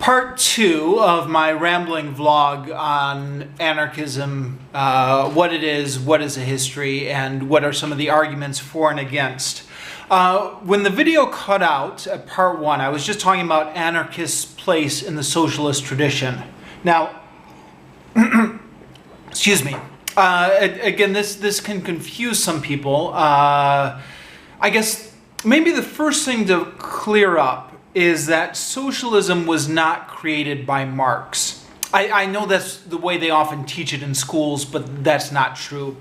Part 2 of my rambling vlog on anarchism, what it is, what is a history, and what are some of the arguments for and against. When the video cut out at part 1, I was just talking about anarchists' place in the socialist tradition. Now, excuse me. Again, this can confuse some people. I guess maybe the first thing to clear up is that socialism was not created by Marx. I know that's the way they often teach it in schools, but that's not true.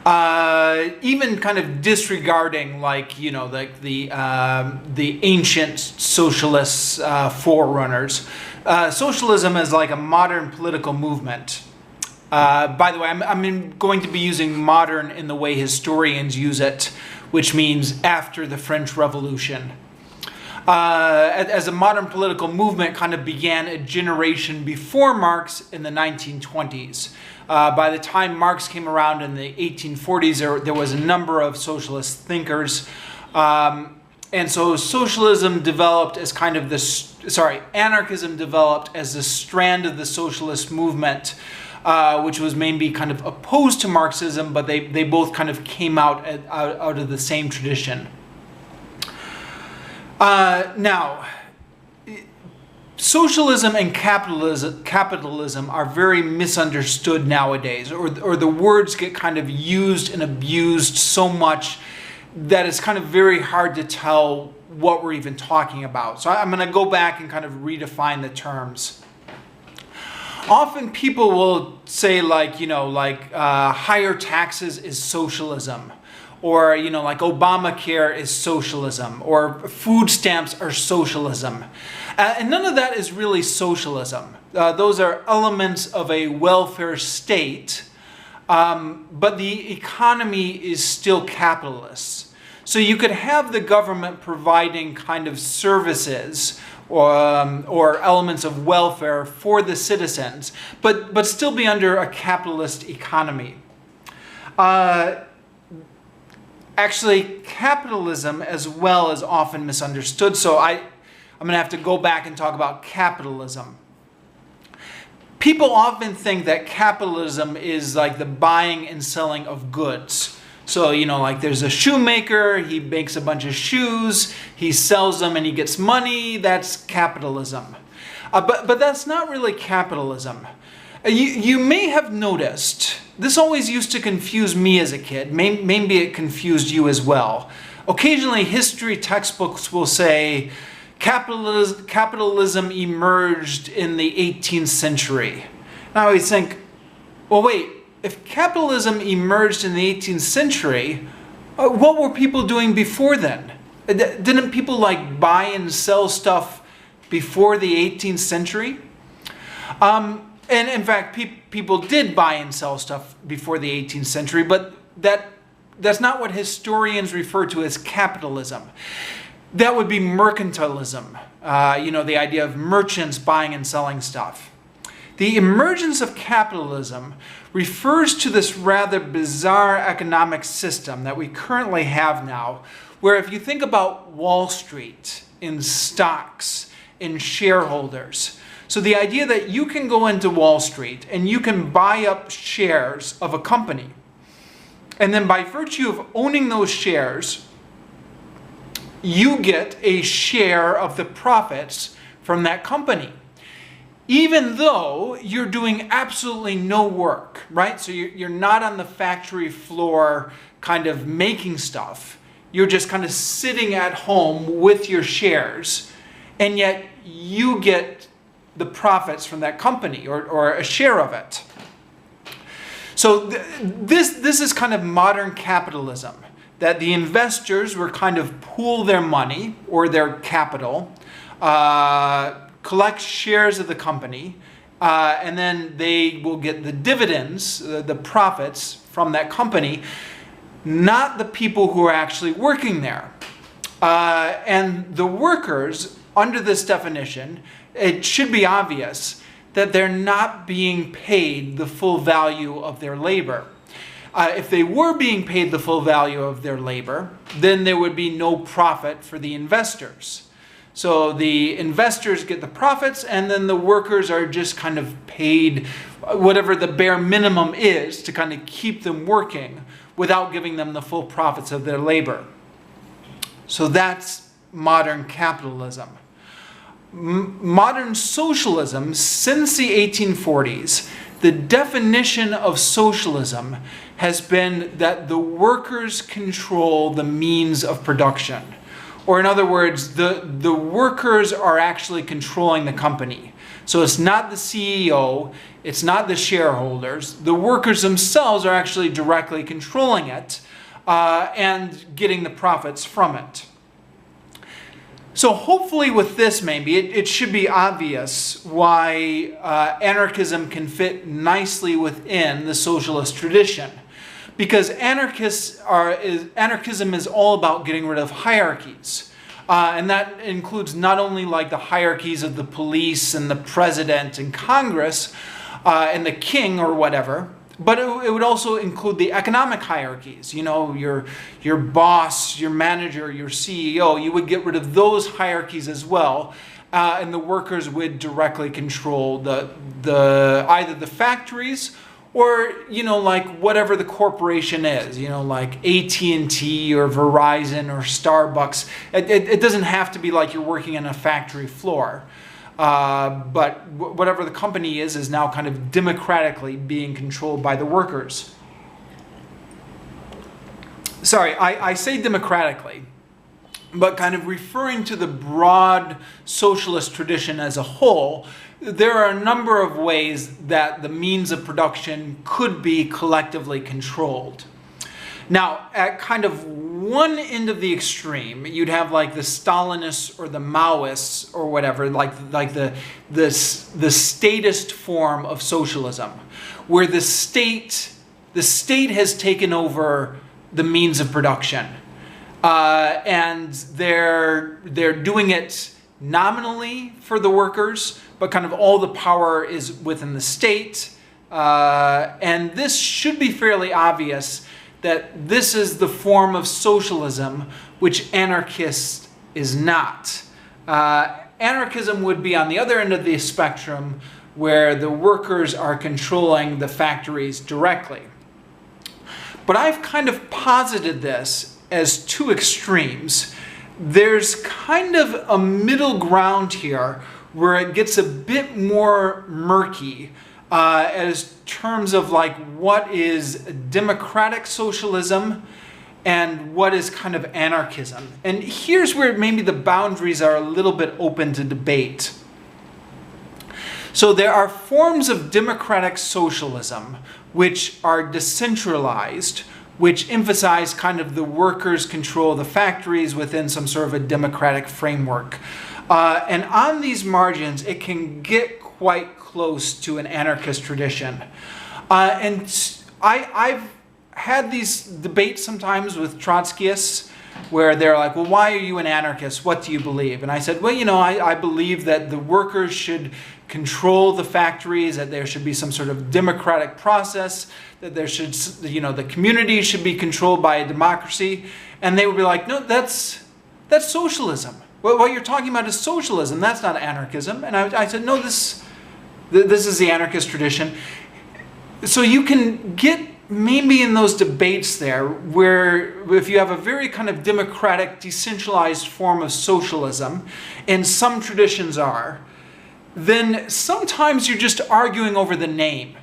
Even kind of disregarding, like, you know, like the ancient socialist forerunners, socialism is like a modern political movement. By the way, I'm going to be using modern in the way historians use it, which means after the French Revolution. As a modern political movement kind of began a generation before Marx in the 1920s. By the time Marx came around in the 1840s, there was a number of socialist thinkers. And so socialism developed as kind of anarchism developed as a strand of the socialist movement, which was maybe kind of opposed to Marxism, but they both kind of came out of the same tradition. Now, socialism and capitalism are very misunderstood nowadays, or the words get kind of used and abused so much that it's kind of very hard to tell what we're even talking about. So I'm going to go back and kind of redefine the terms. Often people will say, like, you know, like higher taxes is socialism. Or, you know, like Obamacare is socialism, or food stamps are socialism. And none of that is really socialism. Those are elements of a welfare state, but the economy is still capitalist. So you could have the government providing kind of services or elements of welfare for the citizens, but still be under a capitalist economy. Actually, capitalism as well is often misunderstood, so I'm going to have to go back and talk about capitalism. People often think that capitalism is like the buying and selling of goods. So, you know, like there's a shoemaker, he makes a bunch of shoes, he sells them and he gets money, that's capitalism. But that's not really capitalism. You may have noticed, this always used to confuse me as a kid, maybe it confused you as well. Occasionally history textbooks will say capitalism emerged in the 18th century. And I always think, well, wait, if capitalism emerged in the 18th century, what were people doing before then? Didn't people like buy and sell stuff before the 18th century? And in fact, people did buy and sell stuff before the 18th century, but that's not what historians refer to as capitalism. That would be mercantilism, you know, the idea of merchants buying and selling stuff. The emergence of capitalism refers to this rather bizarre economic system that we currently have now, where if you think about Wall Street, in stocks, in shareholders, so the idea that you can go into Wall Street and you can buy up shares of a company. And then by virtue of owning those shares, you get a share of the profits from that company. Even though you're doing absolutely no work, right? So you're not on the factory floor kind of making stuff. You're just kind of sitting at home with your shares. And yet you get the profits from that company, or a share of it. So this is kind of modern capitalism, that the investors will kind of pool their money or their capital, collect shares of the company, and then they will get the dividends, the profits from that company, not the people who are actually working there. And the workers, under this definition, it should be obvious that they're not being paid the full value of their labor. If they were being paid the full value of their labor, then there would be no profit for the investors. So the investors get the profits, and then the workers are just kind of paid whatever the bare minimum is to kind of keep them working without giving them the full profits of their labor. So that's modern capitalism. Modern socialism, since the 1840s, the definition of socialism has been that the workers control the means of production. Or in other words, the workers are actually controlling the company. So it's not the CEO, it's not the shareholders. The workers themselves are actually directly controlling it and getting the profits from it. So hopefully with this, maybe, it should be obvious why anarchism can fit nicely within the socialist tradition. Because anarchism is all about getting rid of hierarchies. And that includes not only like the hierarchies of the police and the president and Congress and the king or whatever, but it would also include the economic hierarchies. You know, your boss, your manager, your CEO, you would get rid of those hierarchies as well. And the workers would directly control either the factories or, you know, like whatever the corporation is, you know, like AT&T or Verizon or Starbucks. It doesn't have to be like you're working on a factory floor. But whatever the company is now kind of democratically being controlled by the workers. Sorry, I say democratically, but kind of referring to the broad socialist tradition as a whole, there are a number of ways that the means of production could be collectively controlled. Now, at kind of one end of the extreme, you'd have like the Stalinists or the Maoists or whatever, like the statist form of socialism, where the state has taken over the means of production, and they're doing it nominally for the workers, but kind of all the power is within the state, and this should be fairly obvious that this is the form of socialism which anarchist is not. Anarchism would be on the other end of the spectrum, where the workers are controlling the factories directly. But I've kind of posited this as two extremes. There's kind of a middle ground here where it gets a bit more murky as terms of like what is democratic socialism and what is kind of anarchism. And here's where maybe the boundaries are a little bit open to debate. So there are forms of democratic socialism which are decentralized, which emphasize kind of the workers control the factories within some sort of a democratic framework. And on these margins, it can get quite close to an anarchist tradition. And I've had these debates sometimes with Trotskyists where they're like, well, why are you an anarchist? What do you believe? And I said, well, you know, I believe that the workers should control the factories, that there should be some sort of democratic process, that there should, you know, the community should be controlled by a democracy. And they would be like, no, that's socialism. Well, what you're talking about is socialism. That's not anarchism. And I said, no, this is the anarchist tradition. So you can get maybe in those debates there where if you have a very kind of democratic, decentralized form of socialism, and some traditions are, then sometimes you're just arguing over the name.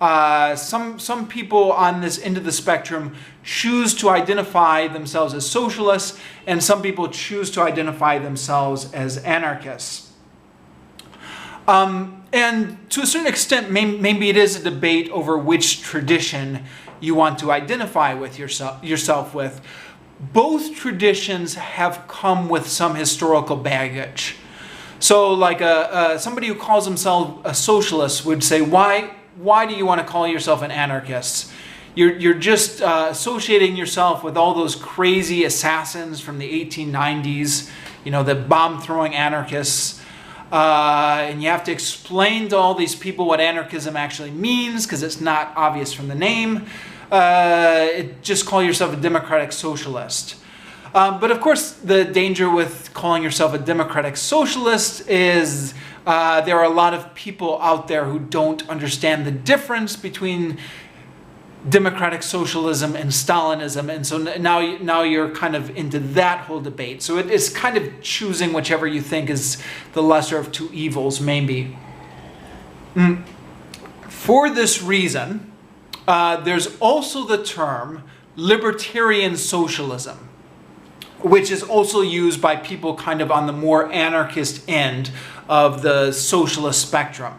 Some people on this end of the spectrum choose to identify themselves as socialists, and some people choose to identify themselves as anarchists. And to a certain extent, maybe it is a debate over which tradition you want to identify with yourself with. Both traditions have come with some historical baggage. So like somebody who calls himself a socialist would say, why do you want to call yourself an anarchist? You're just associating yourself with all those crazy assassins from the 1890s, you know, the bomb-throwing anarchists. And you have to explain to all these people what anarchism actually means because it's not obvious from the name. Just call yourself a democratic socialist. But of course, the danger with calling yourself a democratic socialist is there are a lot of people out there who don't understand the difference between democratic socialism and Stalinism, and so now you're kind of into that whole debate. So it is kind of choosing whichever you think is the lesser of two evils, maybe. For this reason, there's also the term Libertarian Socialism, which is also used by people kind of on the more anarchist end of the socialist spectrum.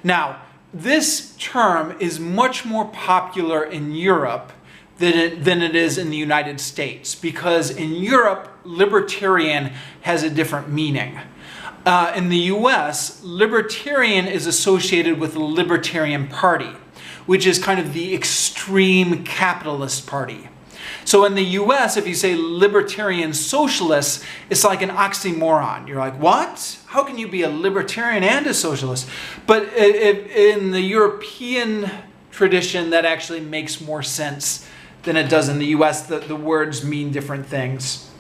Now, this term is much more popular in Europe than it is in the United States, because in Europe, libertarian has a different meaning. In the US, libertarian is associated with the Libertarian Party, which is kind of the extreme capitalist party. So in the US, if you say libertarian socialist, it's like an oxymoron. You're like, what? How can you be a libertarian and a socialist? But in the European tradition, that actually makes more sense than it does in the US. The words mean different things.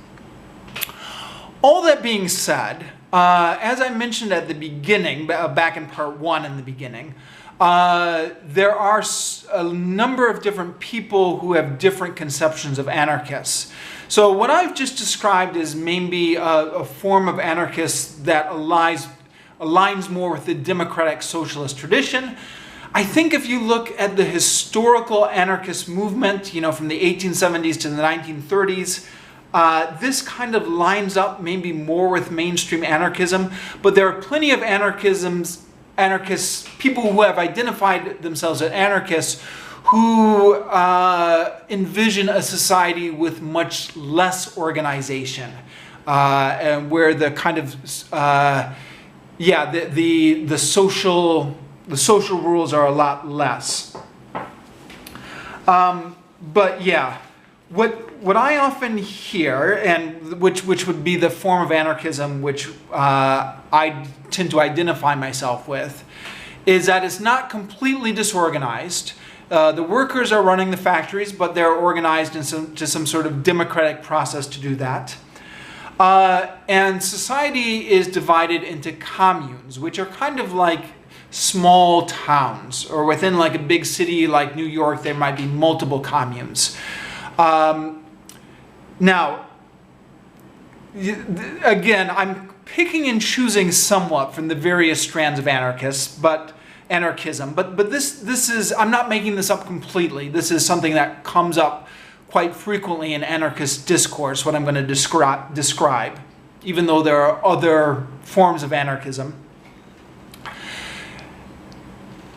All that being said, as I mentioned at the beginning, back in part 1 in the beginning, there are a number of different people who have different conceptions of anarchists. So what I've just described is maybe a form of anarchists that aligns more with the democratic socialist tradition. I think if you look at the historical anarchist movement, from the 1870s to the 1930s, this kind of lines up maybe more with mainstream anarchism, but there are plenty of anarchists, people who have identified themselves as anarchists, who envision a society with much less organization, and where the kind of the social rules are a lot less. But yeah, what I often hear, and which would be the form of anarchism which I tend to identify myself with, is that it's not completely disorganized. The workers are running the factories, but they're organized into some sort of democratic process to do that. And society is divided into communes, which are kind of like small towns, or within like a big city like New York, there might be multiple communes. Now, again, I'm picking and choosing somewhat from the various strands of anarchism, but this is, I'm not making this up completely. This is something that comes up quite frequently in anarchist discourse, what I'm going to describe, even though there are other forms of anarchism.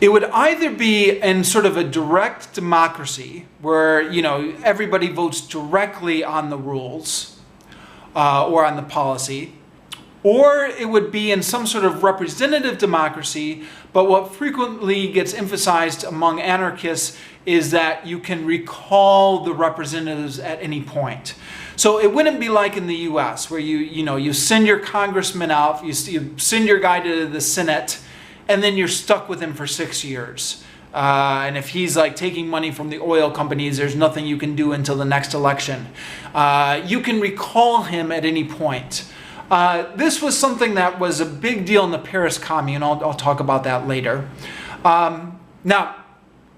It would either be in sort of a direct democracy where, everybody votes directly on the rules or on the policy, or it would be in some sort of representative democracy, but what frequently gets emphasized among anarchists is that you can recall the representatives at any point. So it wouldn't be like in the US where you send your congressman out, you send your guy to the Senate, and then you're stuck with him for 6 years. And if he's like taking money from the oil companies, there's nothing you can do until the next election. You can recall him at any point. This was something that was a big deal in the Paris Commune. I'll talk about that later. Now,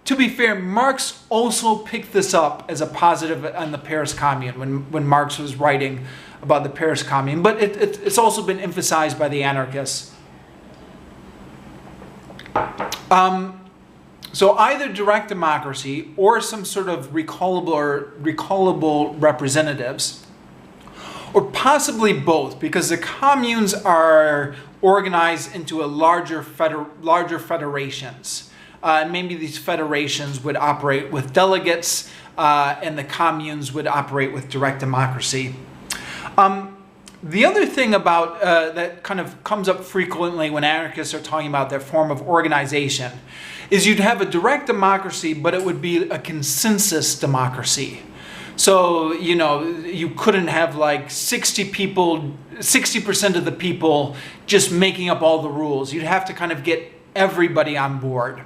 to be fair, Marx also picked this up as a positive on the Paris Commune when Marx was writing about the Paris Commune, but it's also been emphasized by the anarchists. So either direct democracy or some sort of recallable representatives, or possibly both, because the communes are organized into a larger federations. Maybe these federations would operate with delegates, and the communes would operate with direct democracy. The other thing about that kind of comes up frequently when anarchists are talking about their form of organization is you'd have a direct democracy, but it would be a consensus democracy. So, you couldn't have like 60% of the people just making up all the rules. You'd have to kind of get everybody on board.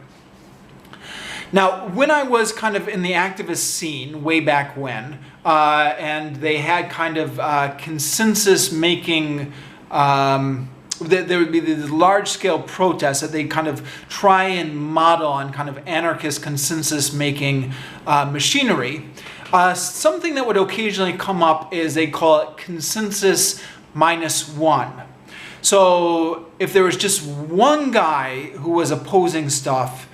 Now, when I was kind of in the activist scene way back when, and they had kind of consensus making, there would be these large-scale protests that they kind of try and model on kind of anarchist consensus making machinery. Something that would occasionally come up is they call it consensus -1. So if there was just one guy who was opposing stuff,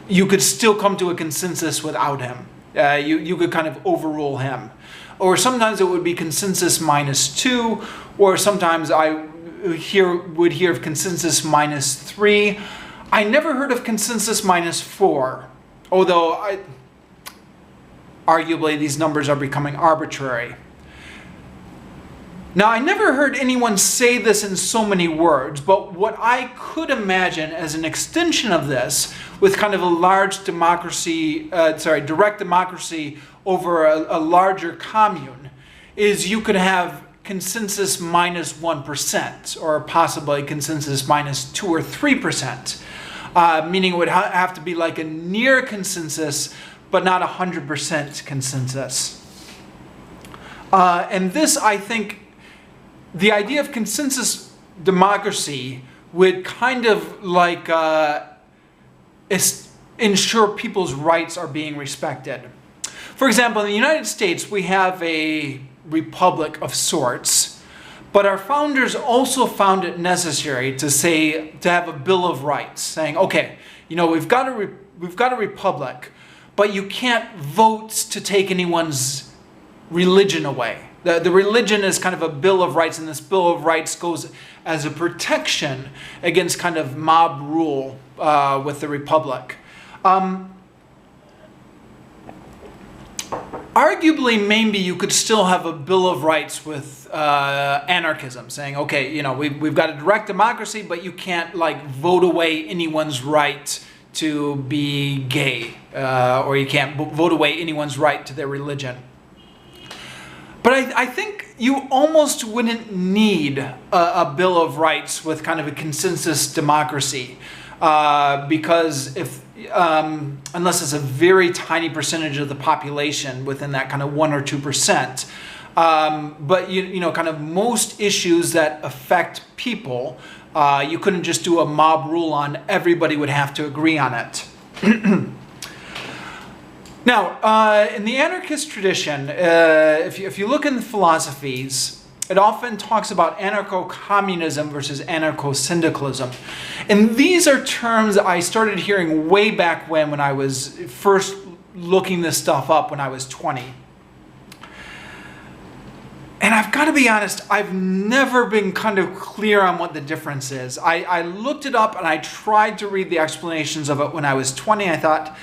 you could still come to a consensus without him. You could kind of overrule him. Or sometimes it would be consensus -2, or sometimes I would hear of consensus -3. I never heard of consensus -4, although arguably these numbers are becoming arbitrary. Now, I never heard anyone say this in so many words, but what I could imagine as an extension of this, with kind of a large democracy, direct democracy over a larger commune, is you could have consensus -1%, or possibly consensus -2 or 3%, meaning it would have to be like a near consensus, but not 100% consensus. And this, I think, the idea of consensus democracy would kind of like ensure people's rights are being respected. For example, in the United States, we have a republic of sorts, but our founders also found it necessary to have a Bill of Rights, saying, okay, you know, we've got a republic, but you can't vote to take anyone's religion away. The religion is kind of a Bill of Rights, and this Bill of Rights goes as a protection against kind of mob rule with the republic. Arguably, maybe you could still have a Bill of Rights with anarchism, saying, okay, you know, we've got a direct democracy, but you can't like vote away anyone's right to be gay, or you can't vote away anyone's right to their religion. But I think you almost wouldn't need a Bill of Rights with kind of a consensus democracy, because unless it's a very tiny percentage of the population within that kind of 1 or 2%, but you know, kind of most issues that affect people, you couldn't just do a mob rule on. Everybody would have to agree on it. Now, in the anarchist tradition, if you look in the philosophies, it often talks about Anarcho-Communism versus Anarcho-Syndicalism. And these are terms I started hearing way back when I was first looking this stuff up when I was 20. And I've got to be honest, I've never been kind of clear on what the difference is. I looked it up and I tried to read the explanations of it when I was 20. I thought,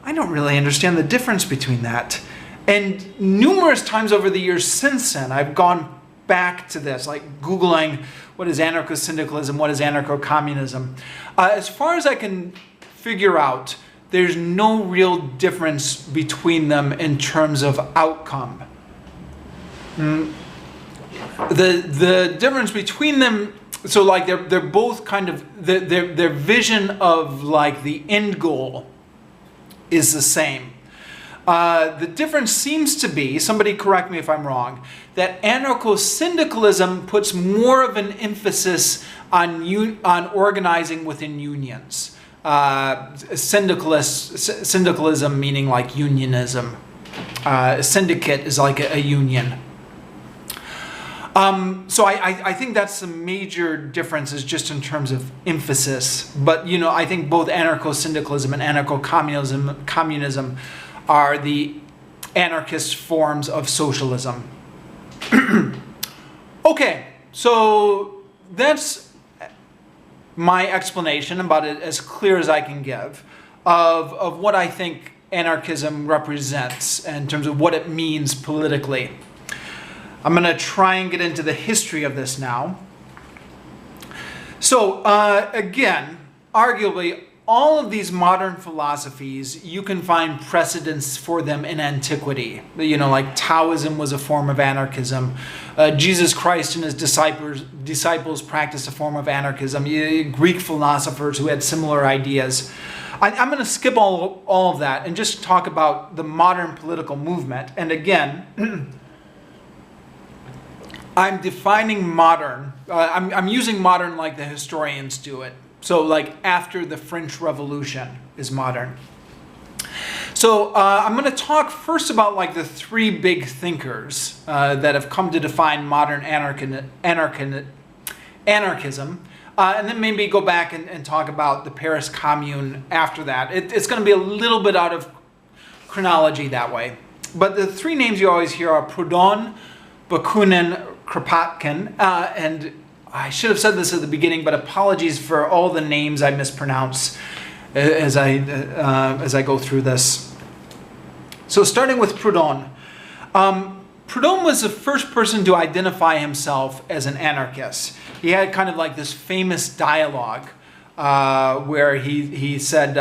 I don't really understand the difference between that. And numerous times over the years since then, I've gone back to this, like Googling what is Anarcho-Syndicalism, what is Anarcho-Communism. As far as I can figure out, there's no real difference between them in terms of outcome. The difference between them, so like they're both kind of, their vision of like the end goal is the same. The difference seems to be, somebody correct me if I'm wrong, that Anarcho-Syndicalism puts more of an emphasis on organizing within unions. Syndicalism meaning like unionism. A syndicate is like a union. So I think that's the major difference, is just in terms of emphasis. But you know, I think both Anarcho-Syndicalism and Anarcho-Communism are the anarchist forms of socialism. Okay, so that's my explanation, about it as clear as I can give, of what I think anarchism represents in terms of what it means politically. I'm going to try and get into the history of this now. So, again, arguably, all of these modern philosophies, you can find precedents for them in antiquity. You know, like Taoism was a form of anarchism. Jesus Christ and his disciples practiced a form of anarchism. Greek philosophers who had similar ideas. I'm going to skip all of that and just talk about the modern political movement. And again, I'm defining modern. I'm using modern like the historians do it. So like after the French Revolution is modern. So I'm going to talk first about like the three big thinkers that have come to define modern anarchism. And then maybe go back and talk about the Paris Commune after that. It's going to be a little bit out of chronology that way. But the three names you always hear are Proudhon, Bakunin, Kropotkin, and I should have said this at the beginning, but apologies for all the names I mispronounce as I go through this. So starting with Proudhon. Proudhon was the first person to identify himself as an anarchist. He had kind of like this famous dialogue where he said,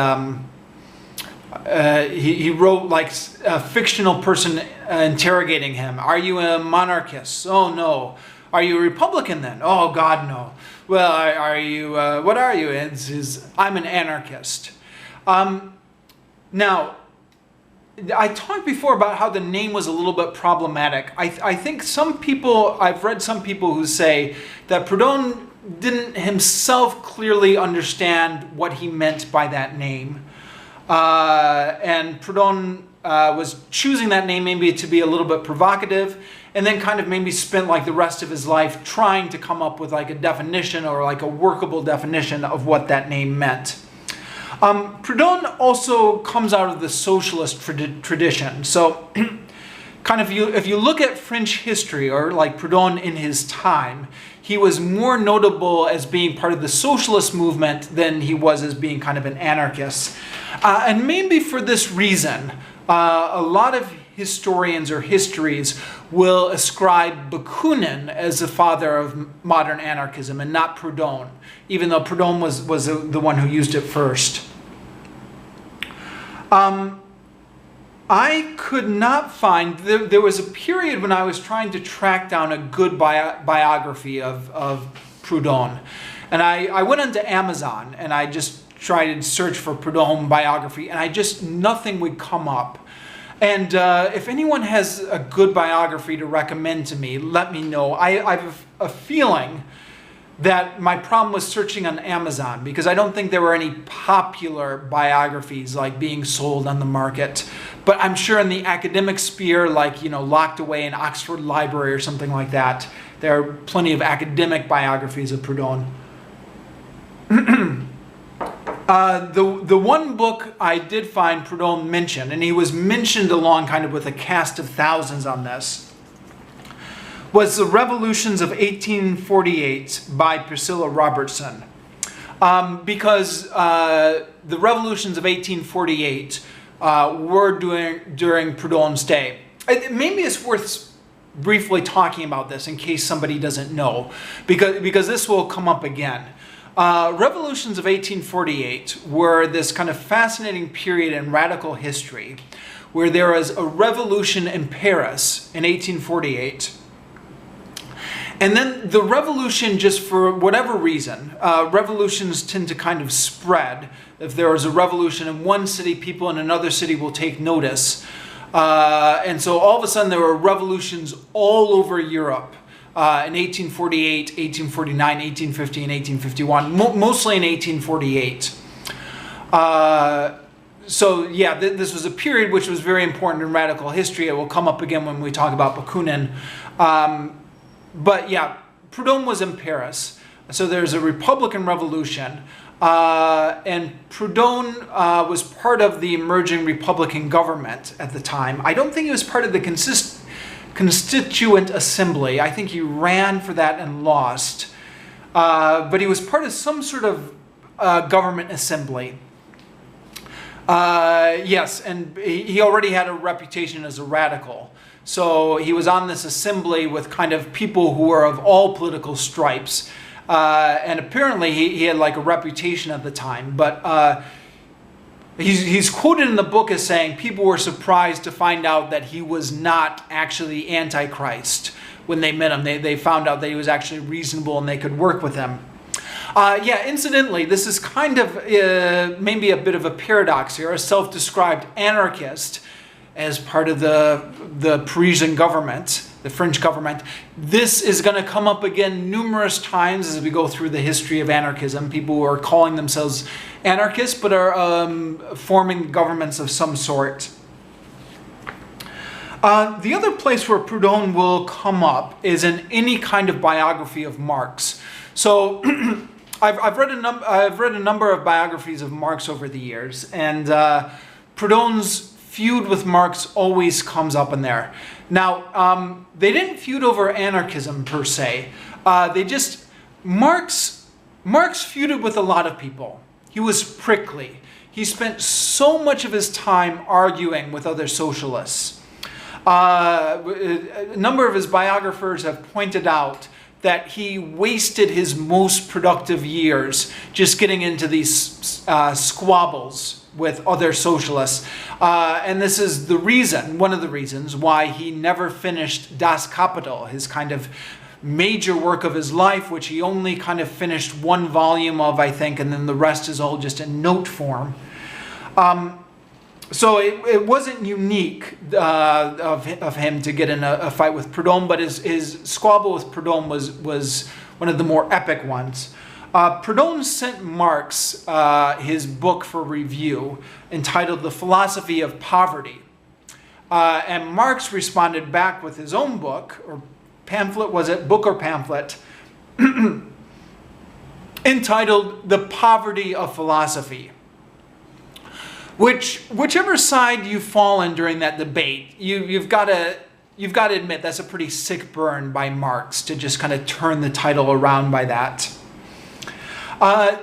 he wrote like a fictional person interrogating him. Are you a monarchist? Oh, no. Are you a Republican then? Oh, God, no. Well, are you, what are you? I'm an anarchist. Now, I talked before about how the name was a little bit problematic. I think some people, I've read some people who say that Proudhon didn't himself clearly understand what he meant by that name. And Proudhon was choosing that name maybe to be a little bit provocative, and then kind of maybe spent like the rest of his life trying to come up with like a definition or like a workable definition of what that name meant. Proudhon also comes out of the socialist tradition. So kind of if you look at French history or like Proudhon in his time, he was more notable as being part of the socialist movement than he was as being kind of an anarchist. And maybe for this reason, a lot of historians or histories will ascribe Bakunin as the father of modern anarchism and not Proudhon, even though Proudhon was the one who used it first. I could not find, there was a period when I was trying to track down a good biography of Proudhon. And I went onto Amazon and I just tried to search for Proudhon biography, and nothing would come up. And if anyone has a good biography to recommend to me, let me know. I have a feeling that my problem was searching on Amazon, because I don't think there were any popular biographies like being sold on the market. But I'm sure in the academic sphere, like, you know, locked away in Oxford Library or something like that, there are plenty of academic biographies of Proudhon. The one book I did find Proudhon mentioned, and he was mentioned along kind of with a cast of thousands on this, was The Revolutions of 1848 by Priscilla Robertson. Because the revolutions of 1848 were during Proudhon's day. Maybe it's worth briefly talking about this in case somebody doesn't know, because this will come up again. Revolutions of 1848 were this kind of fascinating period in radical history where there was a revolution in Paris in 1848. And then the revolution, just for whatever reason, revolutions tend to kind of spread. If there is a revolution in one city, people in another city will take notice. And so all of a sudden there were revolutions all over Europe in 1848, 1849, 1850, and 1851, mostly in 1848. So yeah, this was a period which was very important in radical history. It will come up again when we talk about Bakunin. But yeah, Proudhon was in Paris. So there's a Republican Revolution. And Proudhon was part of the emerging Republican government at the time. I don't think he was part of the Constituent Assembly. I think he ran for that and lost. But he was part of some sort of government assembly. Yes, and he already had a reputation as a radical. So he was on this assembly with kind of people who were of all political stripes. And apparently he had like a reputation at the time. But he's quoted in the book as saying people were surprised to find out that he was not actually Antichrist when they met him. They found out that he was actually reasonable and they could work with him. Yeah, incidentally, this is kind of maybe a bit of a paradox here. A self-described anarchist as part of the Parisian government, the French government. This is going to come up again numerous times as we go through the history of anarchism. People who are calling themselves anarchists but are forming governments of some sort. The other place where Proudhon will come up is in any kind of biography of Marx. So I've read a number of biographies of Marx over the years, and Proudhon's feud with Marx always comes up in there. Now, they didn't feud over anarchism per se. Marx feuded with a lot of people. He was prickly. He spent so much of his time arguing with other socialists. A number of his biographers have pointed out that he wasted his most productive years just getting into these squabbles with other socialists. And this is one of the reasons why he never finished Das Kapital, his kind of major work of his life, which he only kind of finished one volume of, I think, and then the rest is all just in note form. So it wasn't unique of him to get in a fight with Proudhon, but his squabble with Proudhon was one of the more epic ones. Proudhon sent Marx his book for review, entitled The Philosophy of Poverty. And Marx responded back with his own book, or pamphlet, was it? Book or pamphlet, entitled The Poverty of Philosophy. Whichever side you fall in during that debate, you've got to admit that's a pretty sick burn by Marx to just kind of turn the title around by that.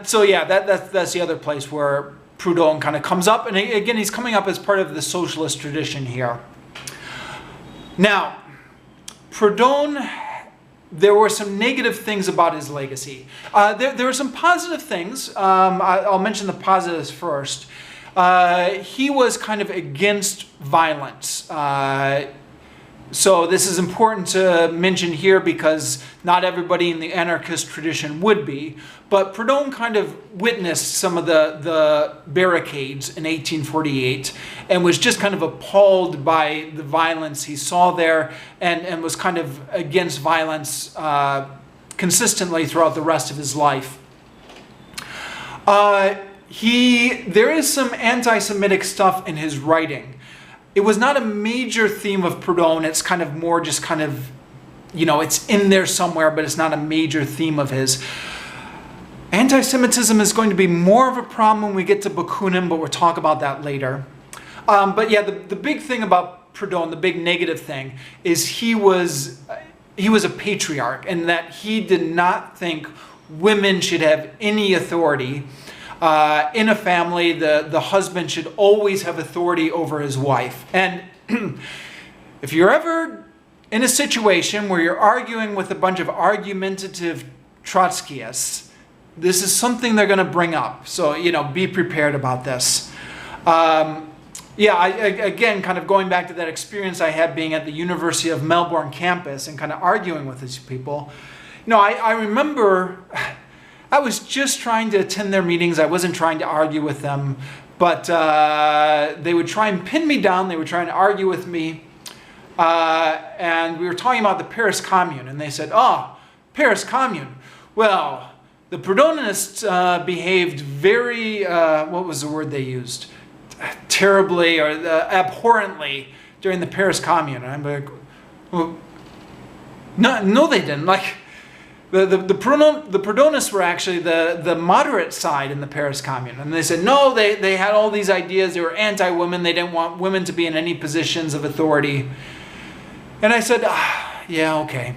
So yeah, that's the other place where Proudhon kind of comes up, and again he's coming up as part of the socialist tradition here. Now, Proudhon, there were some negative things about his legacy. There were some positive things. I'll mention the positives first. He was kind of against violence. So this is important to mention here because not everybody in the anarchist tradition would be. But Proudhon kind of witnessed some of the barricades in 1848 and was just kind of appalled by the violence he saw there and was kind of against violence consistently throughout the rest of his life. There is some anti-Semitic stuff in his writing. It was not a major theme of Proudhon. It's kind of more just kind of, it's in there somewhere, but it's not a major theme of his. Anti-Semitism is going to be more of a problem when we get to Bakunin, but we'll talk about that later. But yeah, the big thing about Proudhon, the big negative thing, is he was a patriarch, and that he did not think women should have any authority. In a family, the husband should always have authority over his wife. And if you're ever in a situation where you're arguing with a bunch of argumentative Trotskyists, this is something they're going to bring up. So, be prepared about this. Again, kind of going back to that experience I had being at the University of Melbourne campus and kind of arguing with these people. I remember I was just trying to attend their meetings. I wasn't trying to argue with them, but they would try and pin me down. They were trying to argue with me. And we were talking about the Paris Commune, and they said, Paris Commune. Well, the Proudhonists behaved very, what was the word they used? Terribly or abhorrently during the Paris Commune. And I'm like, well, no, they didn't. Like, The Proudhonists were actually the moderate side in the Paris Commune. And they said, no, they had all these ideas. They were anti-women. They didn't want women to be in any positions of authority. And I said, yeah, okay.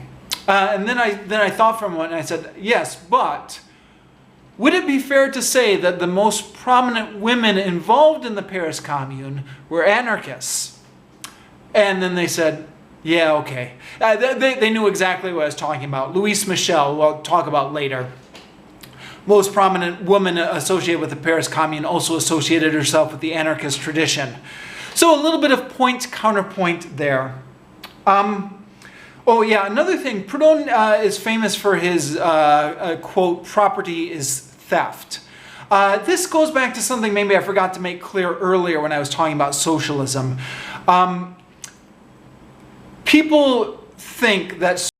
And then I thought for a moment, and I said, yes, but would it be fair to say that the most prominent women involved in the Paris Commune were anarchists? And then they said, yeah, okay. They knew exactly what I was talking about. Louise Michel, who I'll talk about later. Most prominent woman associated with the Paris Commune, also associated herself with the anarchist tradition. So a little bit of point-counterpoint there. Oh yeah, another thing, Proudhon is famous for his quote, property is theft. This goes back to something maybe I forgot to make clear earlier when I was talking about socialism. People think that